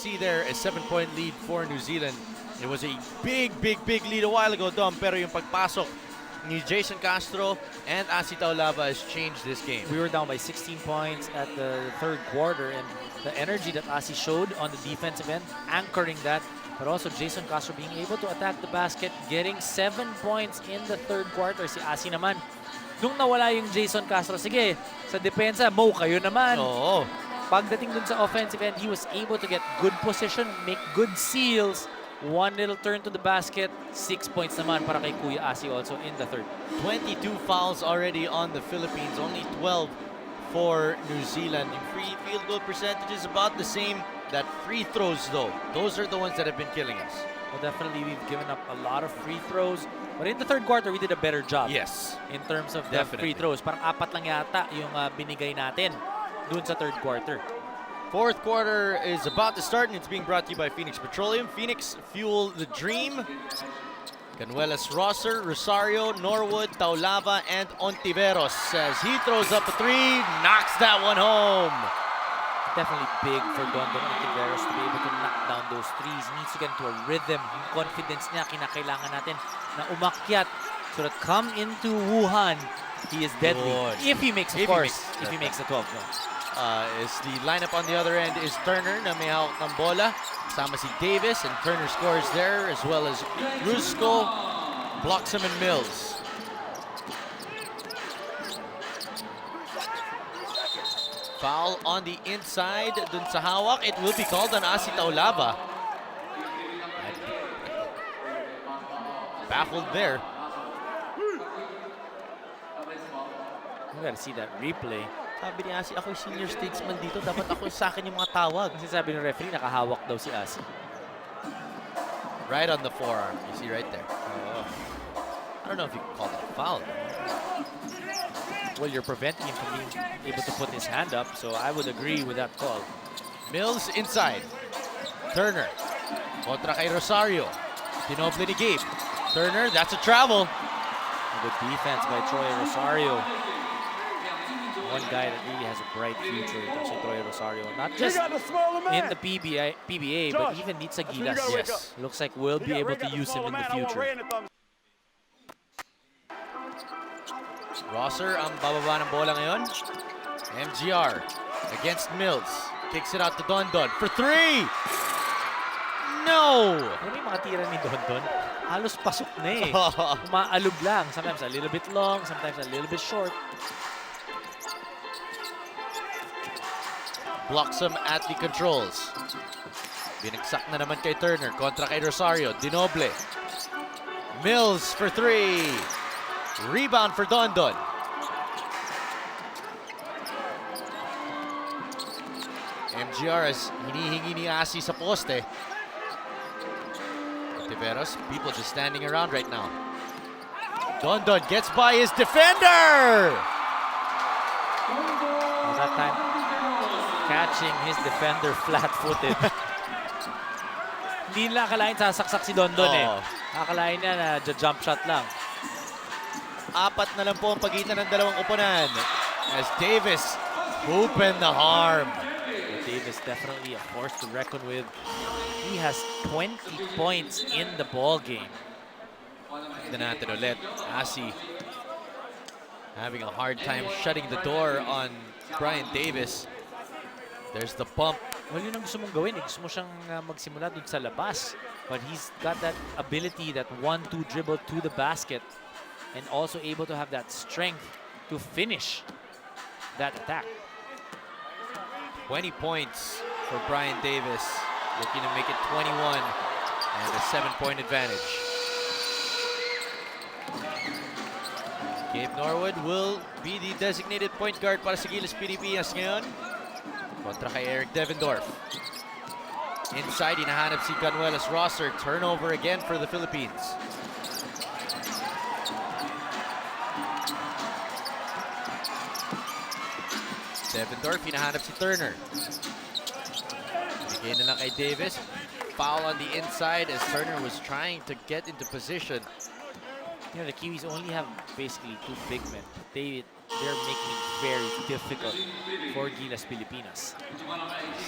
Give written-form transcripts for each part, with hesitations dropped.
see there a 7-point lead for New Zealand. It was a big lead a while ago, Dom, pero yung pagpasok ni Jason Castro and Asi Taulava has changed this game. We were down by 16 points at the third quarter, and the energy that Asi showed on the defensive end, anchoring that, but also Jason Castro being able to attack the basket, getting 7 points in the third quarter. Si Asi naman, nung nawala yung Jason Castro, sige, sa depensa, Mo, kayo naman. Oo. Pagdating dun sa offensive end, he was able to get good position, make good seals, one little turn to the basket, 6 points naman para kay Kuya Asi also in the third. 22 fouls already on the Philippines, only 12 for New Zealand. Yung free field goal percentage is about the same. That free throws, though, those are the ones that have been killing us. Well, definitely we've given up a lot of free throws, but in the third quarter, we did a better job. Yes. In terms of the free throws. Parang 4 lang yata yung binigay natin dun sa third quarter. Fourth quarter is about to start, and it's being brought to you by Phoenix Petroleum. Phoenix, fuel the dream. Canuelas, Rosser, Rosario, Norwood, Taulava, and Ontiveros as he throws up a three, knocks that one home. Definitely big for Dondon Ontiveros to be able to knock down those threes. He needs to get into a rhythm. Yung confidence niya, kinakailangan natin na umakyat so that come into Wuhan, he is deadly. If he makes, of course, if he makes the 12. No. Is the lineup on the other end is Turner na may hawak ng bola. Kasama si Davis, and Turner scores there, as well as Rusco, Bloxham, and Mills. Foul on the inside dun sa hawak. It will be called on Asi Taulava. Baffled there. You gotta see that replay. Sabi ni Asi, ako'y senior statesman dito. Dapat ako sa akin yung mga tawag. Kasi sabi ng referee, nakahawak daw si Asi. Right on the forearm. You see right there. I don't know if you can call that a foul. Well, you're preventing him from being able to put his hand up, so I would agree with that call. Mills inside. Turner. Kontra kay Rosario. Tinoble ni Gabe. Turner, that's a travel. Good defense by Troy Rosario. One guy that really has a bright future, also Troy Rosario. Not just in the PBA, but even Nitsa Gilas. Yes. Looks like we'll be able to use him in the future. Rosser ang bababa ng bola ngayon. MGR against Mills. Kicks it out to Dondon for three! No! Ano yung mga tira ni Dondon? Halos pasok na eh. Umaalog lang. Sometimes a little bit long, sometimes a little bit short. Bloxham at the controls. Binagsak na naman kay Turner. Kontra kay Rosario. Dinoble. Mills for three. Rebound for Dondon. MGR as hinihingi ni Asi sa poste. Tiveros, people just standing around right now. Dondon gets by his defender! Well, that time, catching his defender flat-footed. Hindi nila akalain sasaksak si Dondon eh. Akalain niya na jump shot lang. 4 na lang po ang pagitan ng dalawang oponan as Davis open the harm. Davis definitely a force to reckon with. He has 20 points in the ball game. Tignan natin ulit. Asi having a hard time shutting the door on Brian Davis. There's the pump. Well, yun ang gusto mong gawin. Gusto mo siyang magsimula dun sa labas. But he's got that ability, that 1-2 dribble to the basket, and also able to have that strength to finish that attack. 20 points for Brian Davis, looking to make it 21 and a 7-point advantage. Gabe Norwood will be the designated point guard para sa Gilas Pilipinas ngayon. Kontra kay Eric Devendorf. Inside, hinahanap si Canuelas Rosser. Turnover again for the Philippines. Devendorf, hinahanap si Turner. Bigay na lang kay Davis. Foul on the inside as Turner was trying to get into position. You know, the Kiwis only have basically 2 big men. They're making it very difficult for Gilas Pilipinas.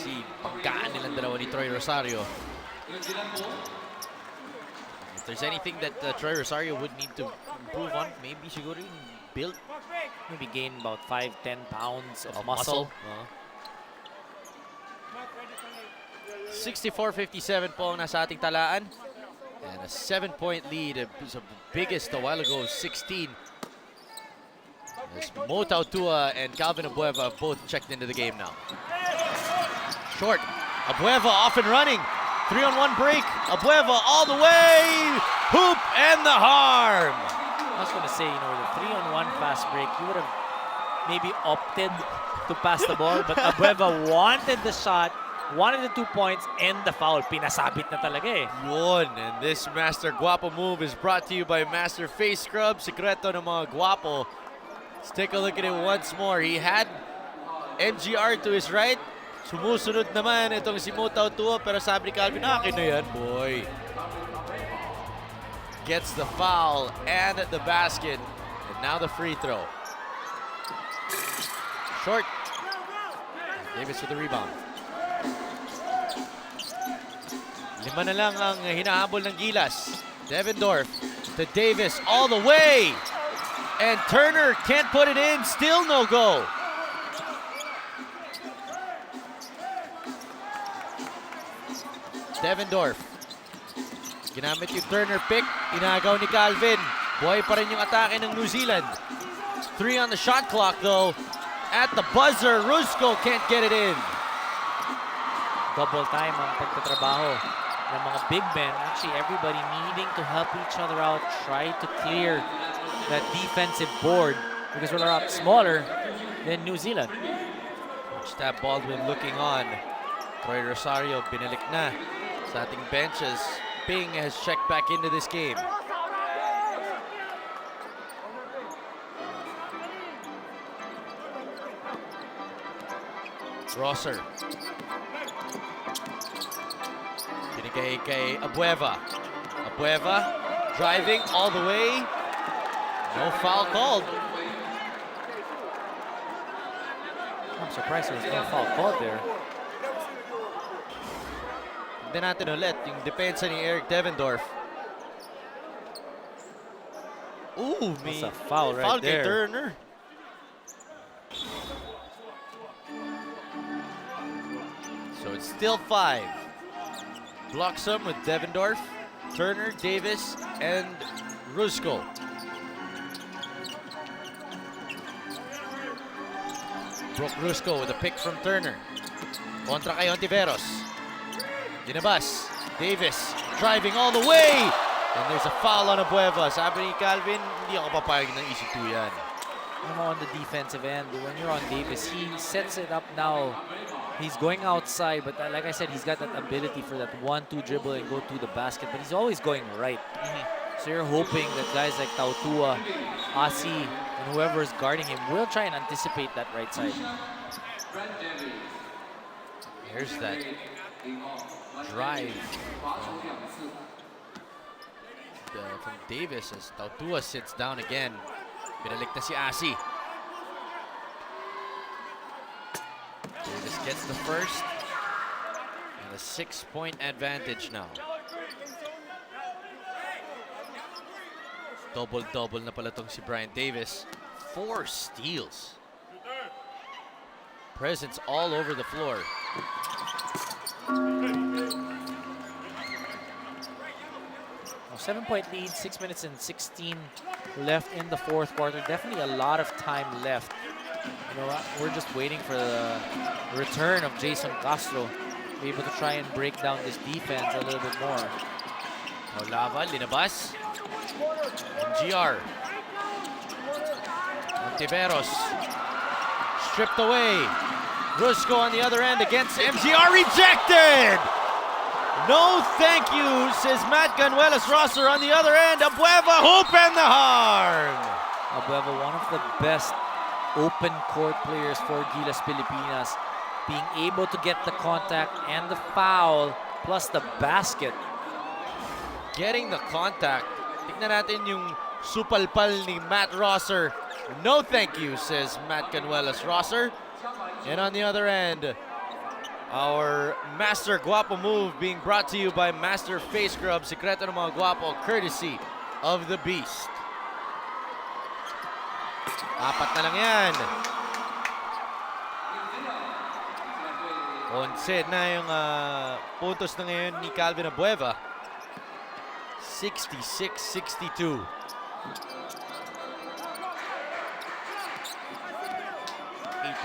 Si panggaan nilang dalawa ni Troy Rosario. If there's anything that Troy Rosario would need to improve on, maybe siguro yung build. Maybe gain about 5-10 pounds of muscle. 64-57 po ang nasa ating talaan. And a 7-point lead. The biggest a while ago, 16. As Mo Tautua and Calvin Abueva have both checked into the game now. Short. Abueva off and running. 3-on-1 break. Abueva all the way. Hoop and the harm. I was going to say, the 3-on-1 fast break, you would have maybe opted to pass the ball, but Abueva wanted the shot, wanted the 2 points, and the foul. Pinasabit na talaga eh. Yun. And this Master Guapo move is brought to you by Master Face Scrub. Sekreto ng mga guapo. Let's take a look at it once more. He had MGR to his right. Sumusunod naman itong si Mo Tautua, pero sabi ni Calvin, akin na yan, boy. Gets the foul and the basket. And now the free throw. Short. Davis with the rebound. 5 na lang ang hinahabol ng Gilas. Devendorf to Davis all the way. And Turner can't put it in. Still no go. Devendorf. Ginamit yung Turner pick. Inagaw ni Calvin. Buhay pa rin yung atake ng New Zealand. 3 on the shot clock though. At the buzzer, Rusko can't get it in. Double time ang pagtatrabaho ng mga big men. Actually, everybody needing to help each other out, try to clear that defensive board because we're a lot smaller than New Zealand. Stab Baldwin looking on. Troy Rosario binalik na sa ating benches. Ping has checked back into this game. Rosser. Binigay kay Abueva. Abueva driving all the way. No foul called. I'm surprised there's no foul called there. Tignan natin ulit yung depensa ni Eric Devendorf. Ooh, that's a foul right kay there. Turner. So it's still 5. Blocks some with Devendorf, Turner, Davis, and Rusko. Brook Rusko with a pick from Turner. Kontra kay Ontiveros. Dinabas. Davis driving all the way. And there's a foul on Abueva. Sabi ni Calvin, hindi ako papayag ng EC2 yan. On the defensive end, when you're on Davis, he sets it up now. He's going outside, but like I said, he's got that ability for that 1-2 dribble and go to the basket, but he's always going right. So you're hoping that guys like Tautua, Asi, and whoever is guarding him will try and anticipate that right side. Here's that drive from Davis as Tautua sits down again. Binalik na si Asi. Davis gets the first. And a 6-point advantage now. Double-double na pala tong si Brian Davis. 4 steals. Presence all over the floor. A 7-point lead, 6 minutes and 16 left in the fourth quarter. Definitely a lot of time left. We're just waiting for the return of Jason Castro to be able to try and break down this defense a little bit more. Olava, linabas. MGR. Ontiveros. Stripped away. Rusko on the other end against MGR. Rejected! No thank you, says Matt Ganuelas-Rosser on the other end. Abueva, hoop and the harm. Abueva, one of the best open court players for Gilas Pilipinas, being able to get the contact and the foul, plus the basket. Getting the contact. Tignan natin yung supalpal ni Matt Rosser. No thank you, says Matt Canuelas-Rosser. And on the other end, our Master Guapo move being brought to you by Master Face Scrub, Sekreto ng mga Guapo, courtesy of the Beast. Apat na lang yan. 11 na yung puntos na ngayon ni Calvin Abueva. 66-62.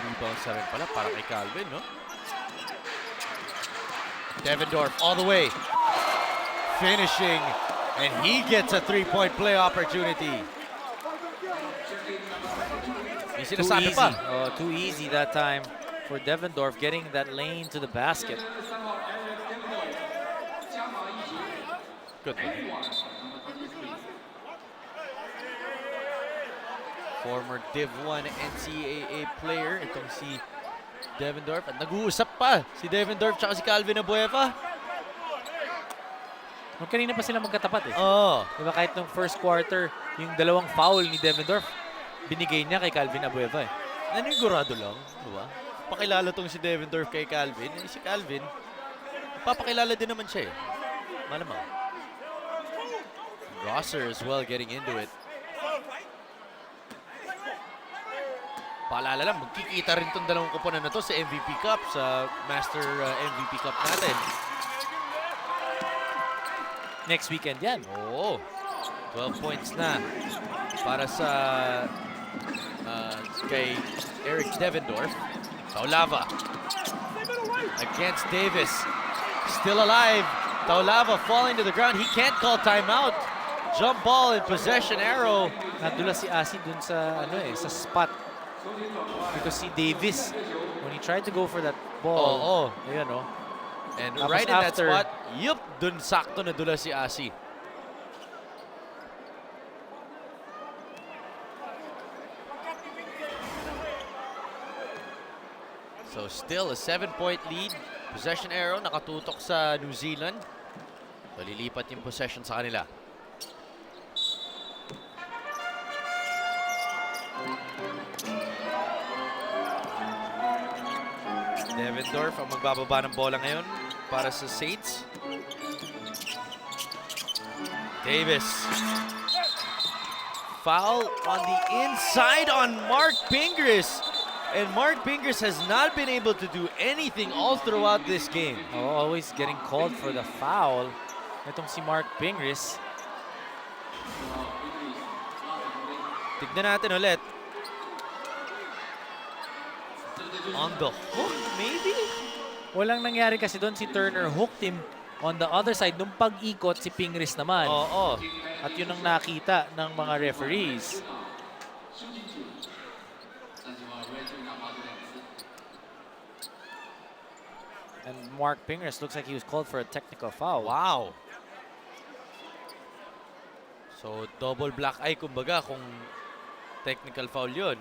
Rebounds na rin pala para kay Calvin, no? Devendorf all the way. Finishing. And he gets a three-point play opportunity. Too easy. Oh, too easy that time for Devendorf getting that lane to the basket. Good. Former Div 1 NCAA player, itong si Devendorf. At nag-uusap pa si Devendorf tsaka si Calvin Abueva. Kanina pa sila magkatapat eh. Oo. Diba kahit nung first quarter, yung dalawang foul ni Devendorf, binigay niya kay Calvin Abueva eh. Nanigurado lang, diba? Pakilala tong si Devendorf kay Calvin. Si Calvin, papakilala din naman siya eh. Malamang. Rosser as well getting into it. Paalala lang, magkikita rin itong dalawang kuponan na to sa MVP Cup, sa Master MVP Cup natin. Next weekend yan. Oo. 12 points na para sa kay Eric Devendorf. Taulava against Davis. Still alive. Taulava falling to the ground. He can't call timeout. Jump ball and possession arrow. Nadula si Asi dun sa sa spot. Because si Davis, when he tried to go for that ball, ayan o. And tapos right in that spot, dun sakto na dula si Asi. So still a 7-point lead. Possession arrow, nakatutok sa New Zealand. So lilipat yung possession sa kanila. Devendorf ang magbababa ng bola ngayon para sa Saints. Davis. Foul on the inside on Mark Pingris. And Mark Pingris has not been able to do anything all throughout this game. Always getting called for the foul. Itong si Mark Pingris. Tignan natin ulit. On the hook, maybe? Walang nangyari kasi doon, si Turner hooked him on the other side. Nung pag-ikot, si Pingris naman. Oo. At yun ang nakita ng mga referees. And Mark Pingris looks like he was called for a technical foul. Wow. So, double black eye kumbaga kung technical foul yun.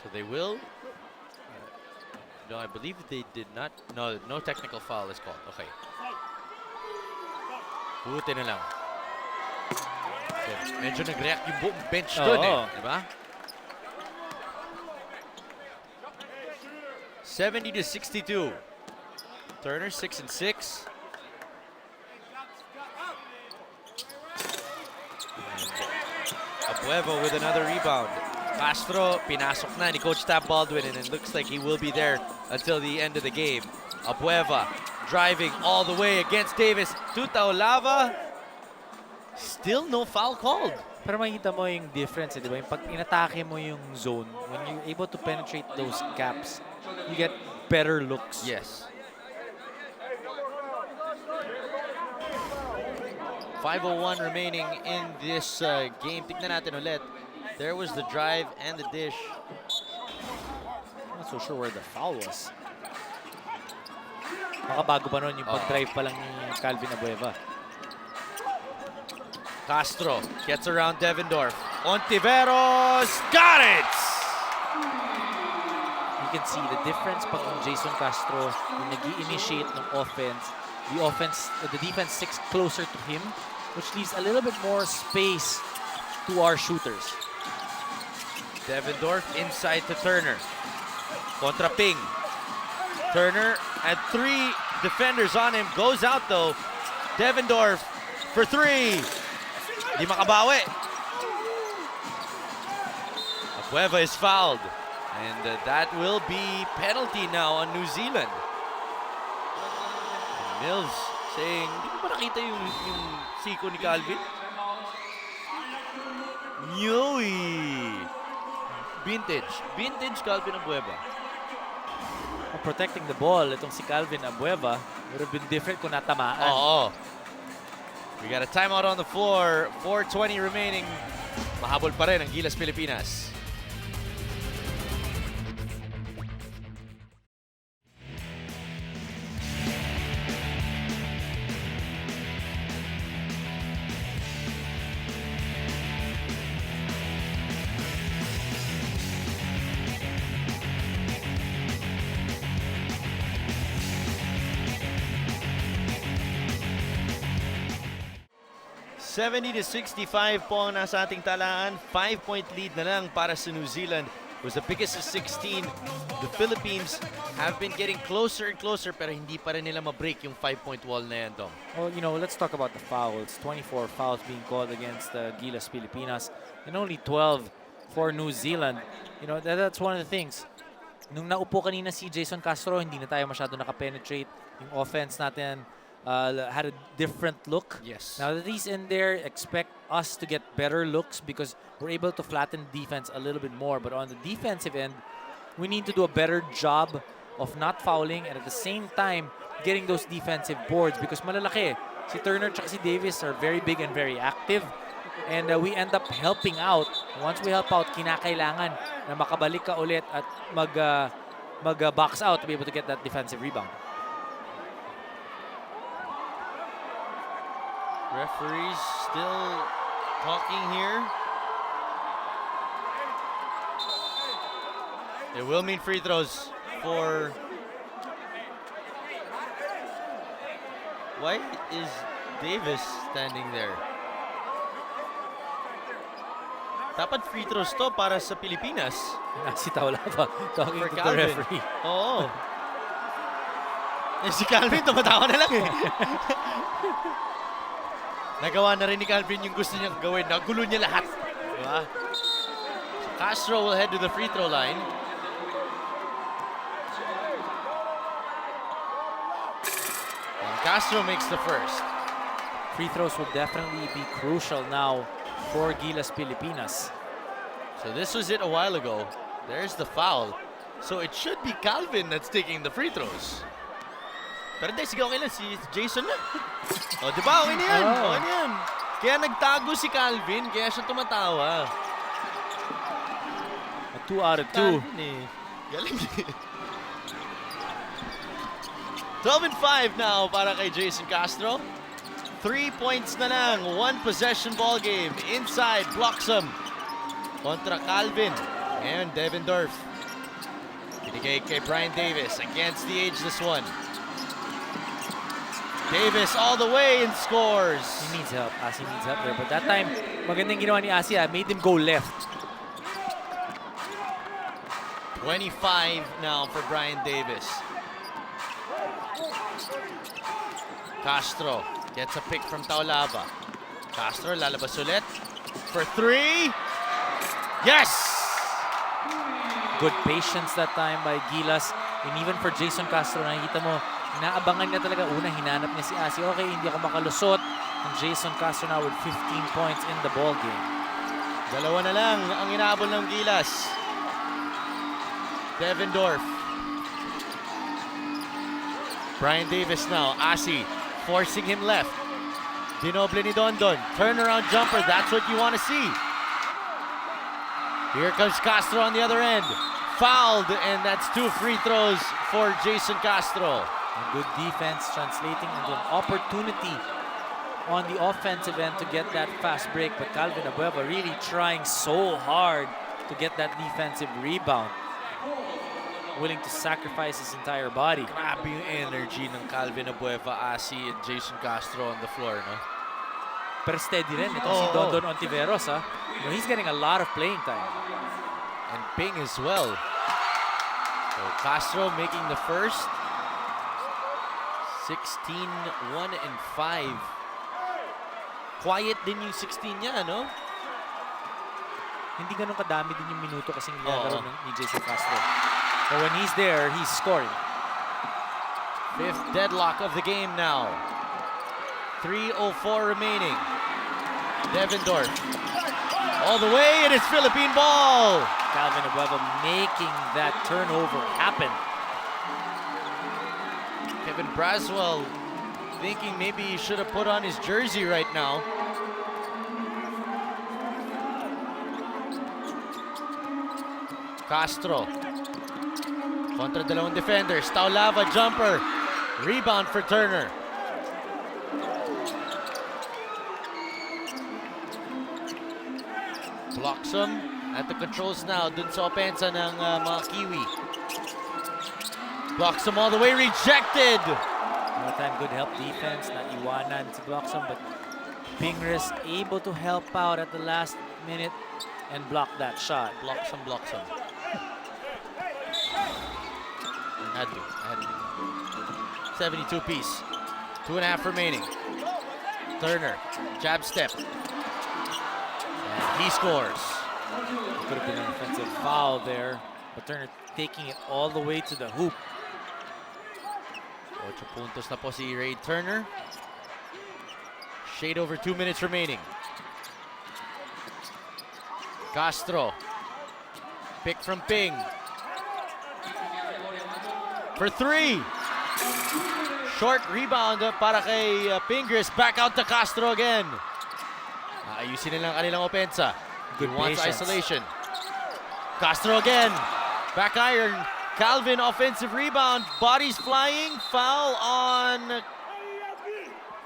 So they will. No, I believe they did not. No, no technical foul is called. Okay. Buti na lang. So, medyo nag-react yung buong bench doon eh. Diba? 70-62. Turner 6 and 6. Abueva with another rebound. Castro, pinasok na ni Coach Tab Baldwin, and it looks like he will be there until the end of the game. Abueva driving all the way against Davis. To Taulava. Still no foul called. Pero makikita mo yung difference, di ba? Yung pag inatake mo yung zone, when you're able to penetrate those gaps, you get better looks. Yes. 5:01 remaining in this game. Tignan natin ulit. There was the drive and the dish. I'm not so sure where the foul was. Makabago pa nun yung pag-drive pa lang ni Calvin Abueva. Castro gets around Devendorf. Ontiveros got it! You can see the difference pag yung Jason Castro yung nag-i-initiate ng offense. The defense sticks closer to him, which leaves a little bit more space to our shooters. Devendorf inside to Turner. Contra Ping. Turner had 3 defenders on him. Goes out though. Devendorf for 3. Di makabawi. Abueva is fouled. And that will be penalty now on New Zealand. And Mills saying, di mo ba nakita yung siko ni Calvin? Yoy! Vintage Calvin Abueva. Protecting the ball, itong si Calvin Abueva would have been different kung natamaan. Oo. We got a timeout on the floor. 4:20 remaining. Mahabol pa rin ang Gilas Pilipinas. $70 to 65 po ang nasa ating talaan. 5-point lead na lang para sa New Zealand. It was the biggest of 16. The Philippines have been getting closer and closer pero hindi pa rin nila ma-break yung 5-point wall na yan, Dong. Well, let's talk about the fouls. 24 fouls being called against the Gilas Pilipinas and only 12 for New Zealand. That's one of the things. Nung naupo kanina si Jason Castro, hindi na tayo masyado nakapenetrate. Yung offense natin had a different look. Yes. Now that he's in there, expect us to get better looks because we're able to flatten defense a little bit more. But on the defensive end, we need to do a better job of not fouling and at the same time getting those defensive boards because malalaki. Si Turner at si Davis are very big and very active. And we end up helping out. Once we help out, kinakailangan na makabalik ka ulit at mag-box out to be able to get that defensive rebound. Referees still talking here. It will mean free throws for... Why is Davis standing there? Dapat free throws to para sa Pilipinas. Si Taulava talking For to Calvin. the referee. Oo. Si Calvin, tumatawa na lang eh. Nagawa na rin ni Calvin yung gusto niyang gawin. Nagulo niya lahat. Diba? So Castro will head to the free throw line. And Castro makes the first. Free throws will definitely be crucial now for Gilas Pilipinas. So this was it a while ago. There's the foul. So it should be Calvin that's taking the free throws. Pero hindi, sige, okay lang. Si Jason na. O, di ba? Okay na yan. Okay na yan. Kaya nagtago si Calvin, kaya siya tumatawa. A 2 out of 2. Calvin eh. Galing eh. 12 and 5 now para kay Jason Castro. 3 points na lang. 1 possession ball game. Inside, blocks him. Kontra Calvin. And Devendorf. Binigay kay Brian Davis against the ageless one. Davis all the way and scores. He needs help. Asi needs help there. But that time, magandang ginawa ni Asi. Made him go left. 25 now for Brian Davis. Castro gets a pick from Taulava. Castro lalabas ulit for 3. Yes! Good patience that time by Gilas. And even for Jason Castro, nakikita mo, inaabangan niya talaga. Una, hinanap niya si Asi. Okay, hindi ako makalusot. And Jason Castro now with 15 points in the ball game. Dalawa na lang ang inaabol ng Gilas. Devendorf. Brian Davis now. Asi forcing him left. Dinoble ni Dondon. Turnaround jumper. That's what you want to see. Here comes Castro on the other end. Fouled, and that's 2 free throws for Jason Castro. And good defense translating into an opportunity on the offensive end to get that fast break. But Calvin Abueva really trying so hard to get that defensive rebound. Willing to sacrifice his entire body. Grabe yung energy ng Calvin Abueva, Asi, and Jason Castro on the floor, no? super steady rin itong si Don Don Ontiveros. He's getting a lot of playing time. And Ping as well. So Castro making the first. 16, 1, and 5. Quiet din yung 16 niya, no? Hindi ganun kadami din yung minuto kasing nilalaro ni Jason Castro. But when he's there, he's scoring. 5th deadlock of the game now. 3:04 remaining. Devendorf. All the way, and it's Philippine ball. Calvin Abueva making that turnover happen. Kevin Braswell thinking maybe he should have put on his jersey right now. Castro. Kontra dalawang defenders. Taulava jumper. Rebound for Turner. Blocks him at the controls now dun sa opensa ng mga Kiwi. Blocks him all the way, rejected! More time, good help defense, not iwanan si Bloxham, but Pingris able to help out at the last minute and block that shot. Blocks him. Had to. 72 piece. 2.5 remaining. Turner, jab step. And he scores. Could have been an offensive foul there, but Turner taking it all the way to the hoop. 8 puntos na po si Ray Turner. Shade over 2 minutes remaining. Castro. Pick from Ping. For 3. Short rebound para kay Pingris. Back out to Castro again. Ayusin nila ang kanilang opensa. Good wants patience. isolation. Castro again. Back iron. Calvin offensive rebound. Bodies flying. Foul on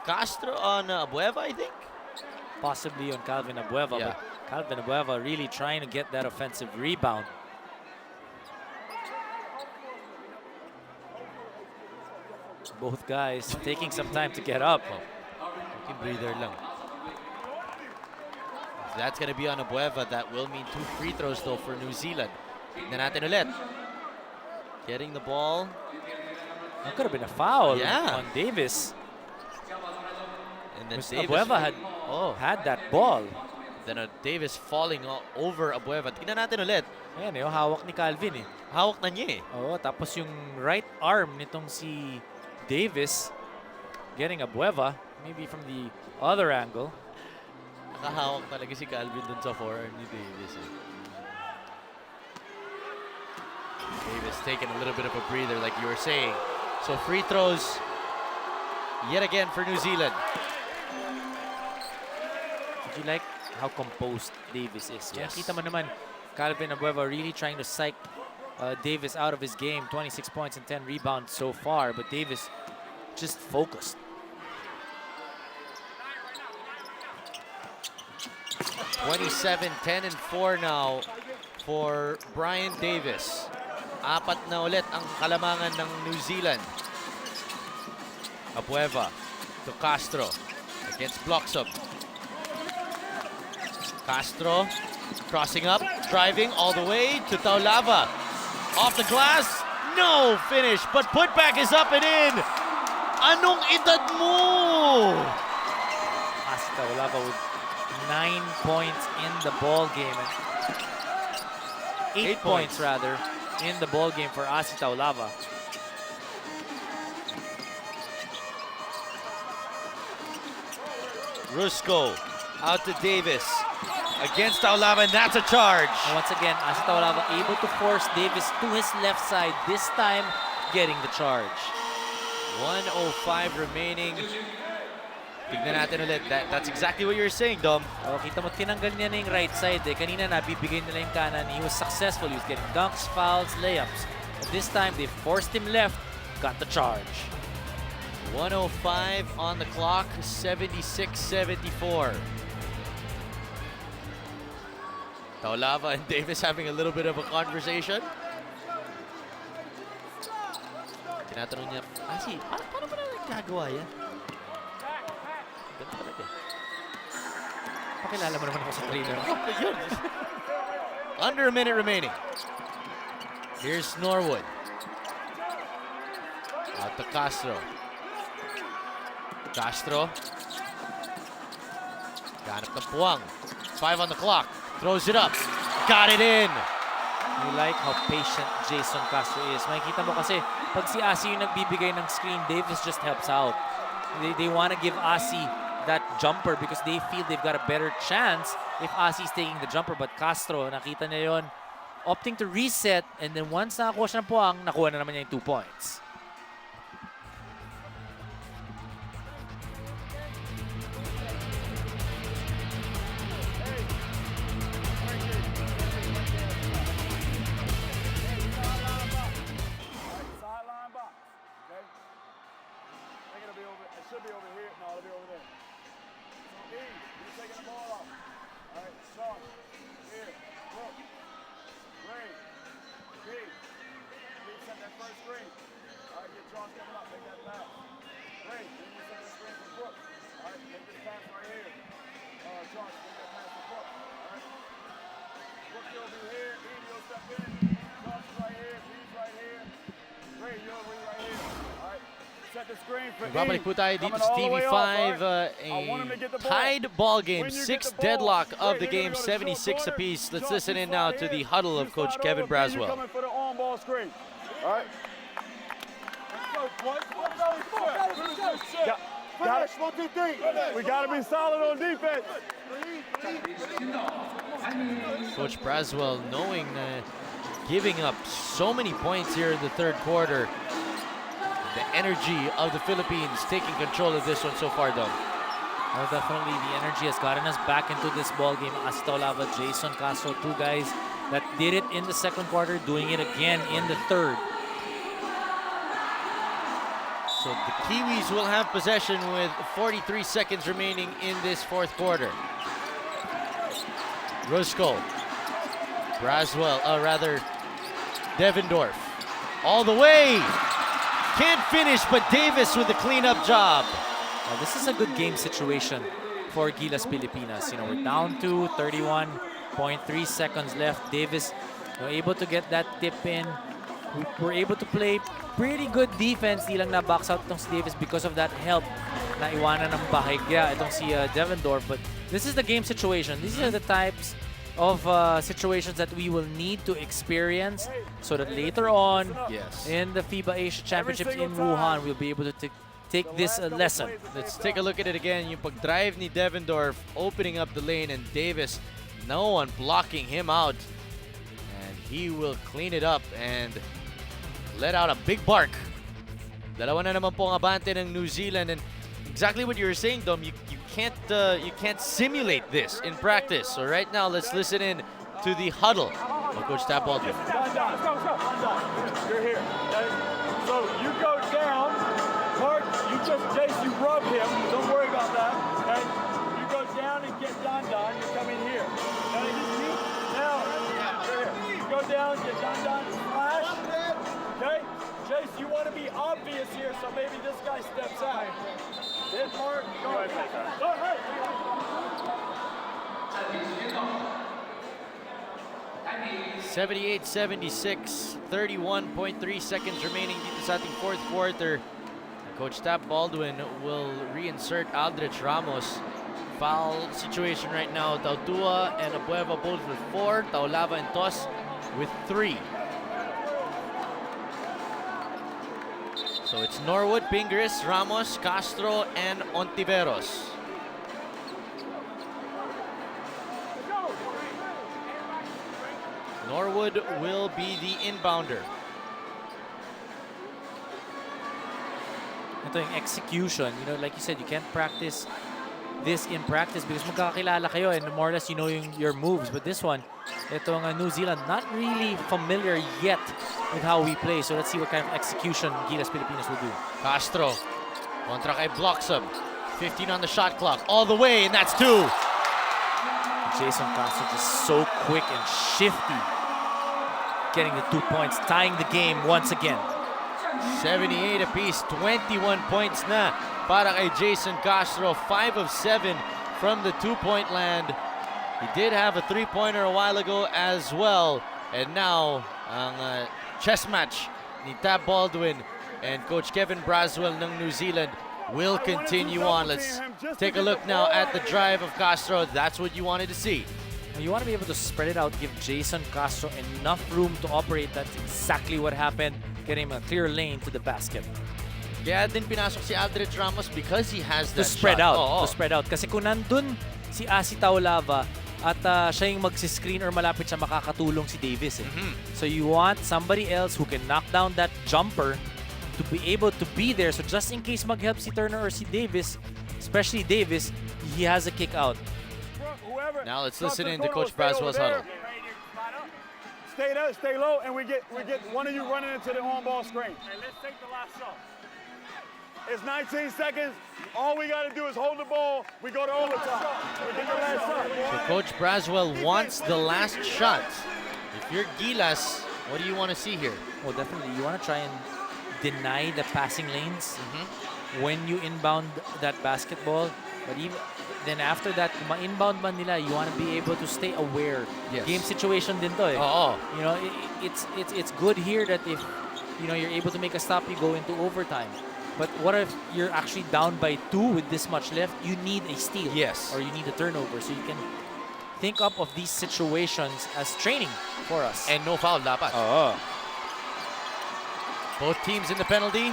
Castro, on Abueva, I think. Possibly on Calvin Abueva, Yeah. but Calvin Abueva really trying to get that offensive rebound. Both guys taking some time to get up. Taking breather lang. If that's gonna be on Abueva, that will mean 2 free throws though for New Zealand. Tignan natin ulit. Getting the ball. That could have been a foul Yeah. on Davis. And then Because Davis. Abueva had that ball. Then Davis falling over Abueva. Tignan natin ulit. Ayan, hawak ni Calvin eh. Hawak na niya eh. Oo, tapos yung right arm nitong si Davis getting Abueva, maybe from the other angle. Nakahawak talaga si Calvin dun sa forearm ni Davis eh. Davis taking a little bit of a breather like you were saying. So free throws yet again for New Zealand. Did you like how composed Davis is? Yes. Kita mo naman, Calvin Abueva really trying to psych Davis out of his game. 26 points and 10 rebounds so far, but Davis just focused. 27, 10, and 4 now for Brian Davis. 4 na ulit ang kalamangan ng New Zealand. Abueva to Castro against Bloxham. Castro crossing up, driving all the way to Taulava. Off the glass, no finish, but putback is up and in. Anong edad mo? Taulava with 9 points in the ball game. 8 points rather in the ball game for Asi Taulava. Rusco out to Davis against Taulava, and that's a charge. And once again, Asi Taulava able to force Davis to his left side, this time getting the charge. 1:05 remaining. Tignan natin ulit. That's exactly what you're saying, Dom. Oh, kita mo, tinanggal niya na yung right side. Kanina nabibigay nila yung kanan. He was successful. He was getting dunks, fouls, layups. But this time, they forced him left, got the charge. 1:05 on the clock, 76-74. Taulava and Davis having a little bit of a conversation. Tinatanong niya, paano ba na nagkagawa yan? Ganun talaga. Pakilala mo naman ako sa trainer. Under a minute remaining. Here's Norwood. Out to Castro. Castro. Got it to Puang. 5 on the clock. Throws it up. Got it in. I like how patient Jason Castro is. Makikita mo kasi, pag si Asi yung nagbibigay ng screen, Davis just helps out. They want to give Asi that jumper because they feel they've got a better chance if Asi's taking the jumper. But Castro, nakita niya yon, opting to reset, and then once nakakuha siya ng Puang, nakuha na naman niya yung 2 points. Should be over here. No, it'll be over there. So, E, you're taking the ball off. All right, Sean, here, look. Ray, B, please set that first screen. All right, get Josh coming up, make that pass. Ray, then you set the screen for Brooke. All right, make this pass right here. Josh, make that pass for Brooke. All right. Brooke, you'll be here. E, you'll step in. Josh is right here. B's right here. Ray, you'll be right here. All right. Set the screen for Babalik po tayo dito sa TV5. A tied ball game. 6th deadlock of the game. 76 apiece. Let's listen in now to the huddle of Coach Kevin Braswell. Coming for the on-ball screen. All right. Finish. 1, 2, 3. We got to be solid on defense. Coach Braswell knowing giving up so many points here in the third quarter. The energy of the Philippines taking control of this one so far, though. Well, definitely the energy has gotten us back into this ball game. Asi Taulava, Jason Castro, 2 guys that did it in the second quarter, doing it again in the third. So the Kiwis will have possession with 43 seconds remaining in this fourth quarter. Rusko, Braswell, Devendorf, all the way. Can't finish, but Davis with the cleanup job. Now, this is a good game situation for Gilas Pilipinas. You know, we're down to 31.3 seconds left. Davis able to get that tip in. We're able to play pretty good defense. Di lang na-box out itong si Davis because of that help na iwanan ng bahigya itong si Devendorf. But this is the game situation. These are the types of situations that we will need to experience so that later on in the FIBA Asia Championships in Wuhan, we'll be able to take this lesson. Let's take a look at it again. Yung pag-drive ni Devendorf, opening up the lane, and Davis, no one blocking him out. And he will clean it up and let out a big bark. Dalawa na naman po ang abante ng New Zealand, and exactly what you were saying, Dom, you can't simulate this in practice. So right now, let's listen in to the huddle of Coach Tab Baldwin. You're here. So you go down, Jace, you rub him. Don't worry about that. Okay? You go down and get Don. You come in here. Now, you're here. You go down, get Don, splash. Okay? Jace, you want to be obvious here, so maybe this guy steps out. Hit Mark, go ahead. Go ahead. 78-76, 31.3 seconds remaining dito sa ating fourth quarter. Coach Tab Baldwin will reinsert Aldrich Ramos. Foul situation right now. Tautua and Abueva both with 4. Taulava and Tos with 3. So it's Norwood, Pingris, Ramos, Castro, and Ontiveros. Norwood will be the inbounder. Ito yung execution. You know, like you said, you can't practice this in practice because magkakilala kayo and more or less you know your moves. But this one, itong New Zealand, not really familiar yet with how we play. So let's see what kind of execution Gilas Pilipinas will do. Castro, kontra kay blocks him. 15 on the shot clock, all the way, and that's 2. Jason Castro just so quick and shifty, getting the 2 points, tying the game once again. 78 apiece, 21 points na para kay Jason Castro. 5 of 7 from the two-point land. He did have a three-pointer a while ago as well. And now, ang chess match ni Tab Baldwin and Coach Kevin Braswell ng New Zealand will continue on. Let's take a look now at the drive of Castro. That's what you wanted to see. You want to be able to spread it out, give Jason Castro enough room to operate. That's exactly what happened. Get him a clear lane to the basket. Kaya din pinasok si Aldrich Ramos because he has that To spread shot. out. Oo. To spread out. Kasi kung nandun si Asi Taulava at siya yung magsiscreen or malapit siya, makakatulong si Davis. So you want somebody else who can knock down that jumper to be able to be there. So just in case mag-help si Turner or si Davis, especially Davis, he has a kick out. Now let's listen in to Coach Braswell's huddle. Stay there, stay low, and we get one of you running into the on-ball screen. Hey, let's take the last shot. It's 19 seconds. All we got to do is hold the ball. We go to overtime. We get the last shot. So Coach Braswell wants the last shot. If you're Gilas, what do you want to see here? Well, definitely. You want to try and deny the passing lanes when you inbound that basketball. But even then after that, kung ma-inbound man nila, you want to be able to stay aware. Yes. Game situation din to eh. Oo. You know, it's good here that if you're able to make a stop, you go into overtime. But what if you're actually down by 2 with this much left? You need a steal. Yes. Or you need a turnover. So you can think up of these situations as training for us. And no foul dapat. Both teams in the penalty.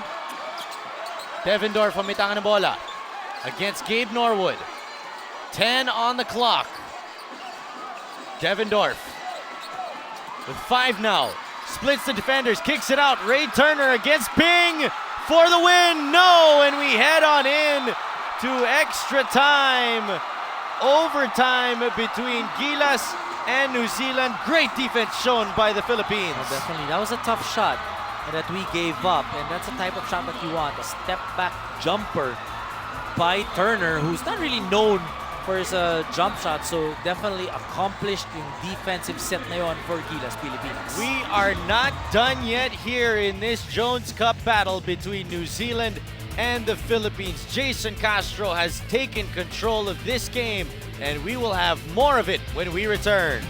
Devendorf ang mitangan ng bola against Gabe Norwood. 10 on the clock. Devendorf with 5 now. Splits the defenders, kicks it out. Ray Turner against Ping for the win. No, and we head on in to extra time. Overtime between Gilas and New Zealand. Great defense shown by the Philippines. Oh, definitely. That was a tough shot that we gave up. And that's the type of shot that you want. A step-back jumper by Turner, who's not really known for his jump shot. So definitely accomplished yung defensive set na yon for Gilas Pilipinas. We are not done yet here in this Jones Cup battle between New Zealand and the Philippines. Jason Castro has taken control of this game, and we will have more of it when we return.